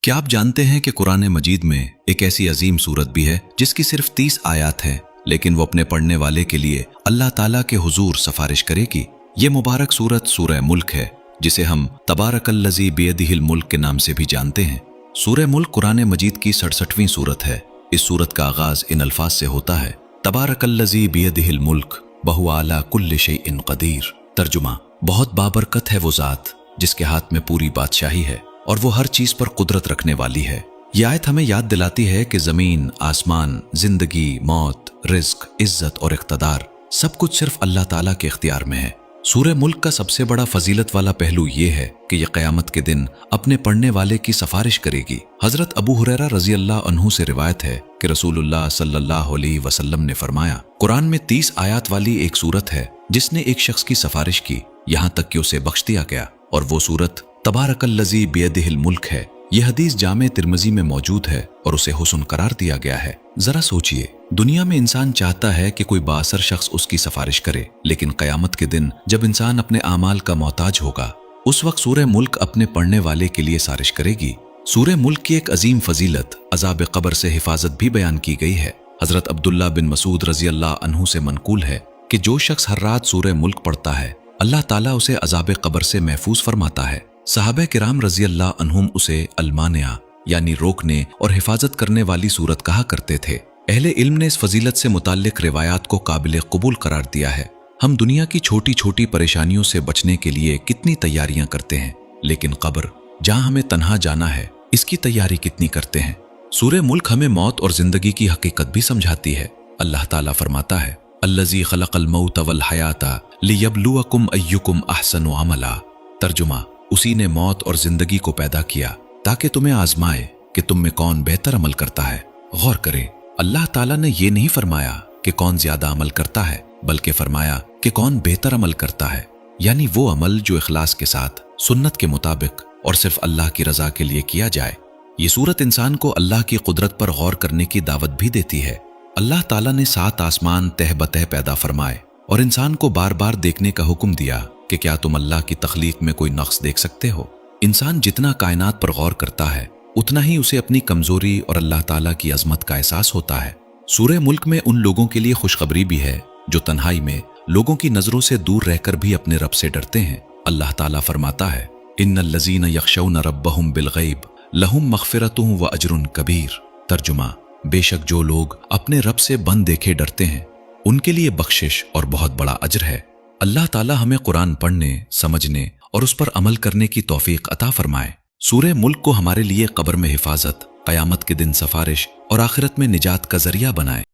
क्या आप जानते हैं कि कुरान मजीद में एक ऐसी अजीम सूरत भी है जिसकी सिर्फ 30 आयत है, लेकिन वो अपने पढ़ने वाले के लिए अल्लाह ताला के हुजूर सिफारिश करेगी। ये मुबारक सूरत सूरह मुल्क है, जिसे हम तबारकल्लज़ी बियदिहिल मुल्क के नाम से भी जानते हैं। सूरह मुल्क कुरान मजीद की 67वीं सूरत है। इस सूरत का आगाज इन अल्फाज से होता है, तबारकल्लज़ी बियदिहिल मुल्क वहुवा अला कुल्लि शैइन क़दीर। तर्जुमा, बहुत बाबरकत है वो ज़ात जिसके हाथ में पूरी बादशाही है और वो हर चीज पर कुदरत रखने वाली है। यह आयत हमें याद दिलाती है कि जमीन, आसमान, जिंदगी, मौत, रिज्क, इज्जत और इख्तिदार सब कुछ सिर्फ अल्लाह ताला के इख्तियार में है। सूरह मुल्क का सबसे बड़ा फजीलत वाला पहलू ये है कि यह क़यामत के दिन अपने पढ़ने वाले की सिफारिश करेगी। हजरत अबू हुरैरा रज़ी अल्लाह अन्हु से रिवायत है कि रसूलुल्लाह सल्लल्लाहु अलैहि वसल्लम ने फरमाया, कुरान में 30 आयत वाली एक सूरत है जिसने एक शख्स की सिफारिश की, यहाँ तक कि उसे बख्श दिया गया, और वो सूरत तबारकल्लज़ी बियदिहिल मुल्क है। यह हदीस जामे तिर्मिज़ी में मौजूद है और उसे हुस्न करार दिया गया है। जरा सोचिए, दुनिया में इंसान चाहता है कि कोई बाअसर शख्स उसकी सिफारिश करे, लेकिन क़यामत के दिन जब इंसान अपने आमाल का मोहताज होगा, उस वक्त सूरह मुल्क अपने पढ़ने वाले के लिए सारिश करेगी। सूरह मुल्क की एक अजीम फजीलत अज़ाब क़ब्र से हिफाजत भी बयान की गई है। हजरत अब्दुल्ला बिन मसूद रज़ी अल्लाह अन्हु से मनकूल है कि जो शख्स हर रात सूरह मुल्क पढ़ता है, अल्लाह ताला उसे अज़ाब क़ब्र से महफूज फरमाता है। सहाबा किराम रज़ी अल्लाह अन्हुम उसे अलमानिया यानी रोकने और हिफाजत करने वाली सूरत कहा करते थे। अहले इल्म ने इस फजीलत से मुताल्लिक रिवायात को काबिल कबूल करार दिया है। हम दुनिया की छोटी छोटी परेशानियों से बचने के लिए कितनी तैयारियां करते हैं, लेकिन कब्र जहां हमें तन्हा जाना है, इसकी तैयारी कितनी करते हैं। सूरह मुल्क हमें मौत और जिंदगी की हकीकत भी समझाती है। अल्लाह ताला फरमाता है, अल्लज़ी खलक़ल मौत वल हयाता लियब्लुवकुम अय्युकुम अहसनु अमला। तर्जुमा, उसी ने मौत और जिंदगी को पैदा किया ताकि तुम्हें आजमाए कि तुम में कौन बेहतर अमल करता है। गौर करें, अल्लाह ताला ने यह नहीं फरमाया कि कौन ज्यादा अमल करता है, बल्कि फरमाया कि कौन बेहतर अमल करता है, यानी वो अमल जो इखलास के साथ, सुन्नत के मुताबिक और सिर्फ अल्लाह की रजा के लिए किया जाए। ये सूरत इंसान को अल्लाह की कुदरत पर गौर करने की दावत भी देती है। अल्लाह ताला ने 7 आसमान तह बतह पैदा फरमाए और इंसान को बार बार देखने का हुक्म दिया कि क्या तुम अल्लाह की तख्लीक में कोई नक्स देख सकते हो। इंसान जितना कायनात पर गौर करता है, उतना ही उसे अपनी कमजोरी और अल्लाह ताला की अजमत का एहसास होता है। सूरह मुल्क में उन लोगों के लिए खुशखबरी भी है जो तन्हाई में लोगों की नजरों से दूर रहकर भी अपने रब से डरते हैं। अल्लाह ताला फरमाता है, इन्नल्लज़ीना यख्शौना रब्बहुम बिलग़ैब लहुम मग़फ़िरतुन व अज्रुन कबीर। तर्जुमा, बेशक जो लोग अपने रब से बन देखे डरते हैं, उनके लिए बख्शिश और बहुत बड़ा अज्र है। अल्लाह ताला हमें कुरान पढ़ने, समझने और उस पर अमल करने की तौफीक अता फरमाए। सूरह मुल्क को हमारे लिए कब्र में हिफाजत, क़यामत के दिन सिफारिश और आखिरत में निजात का जरिया बनाए।